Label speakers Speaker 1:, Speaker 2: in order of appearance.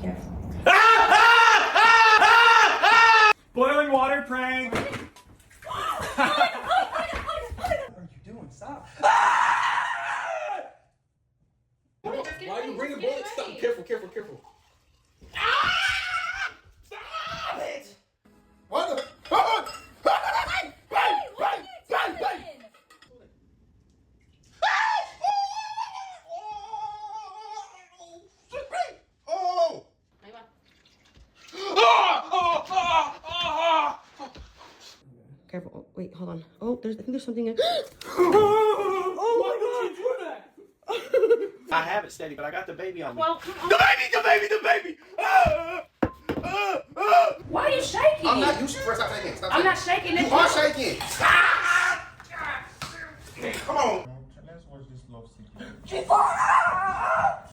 Speaker 1: Careful.
Speaker 2: Boiling water prank.
Speaker 3: What are you doing? Stop.
Speaker 1: Why
Speaker 3: Why are you bringing bullets? Stop. Careful, careful, careful.
Speaker 2: Stop it!
Speaker 3: What the?
Speaker 4: Careful. Oh, wait, hold on. Oh, I think there's something in.
Speaker 2: Oh my god! I have it steady, but I got the baby on me.
Speaker 1: Well,
Speaker 2: The baby!
Speaker 1: why are you shaking?
Speaker 3: I'm not. You stop shaking. Stop
Speaker 1: I'm
Speaker 3: shaking.
Speaker 1: not shaking.
Speaker 3: You are shaking. Stop. Come on.
Speaker 5: Let's watch this love sequence.
Speaker 1: She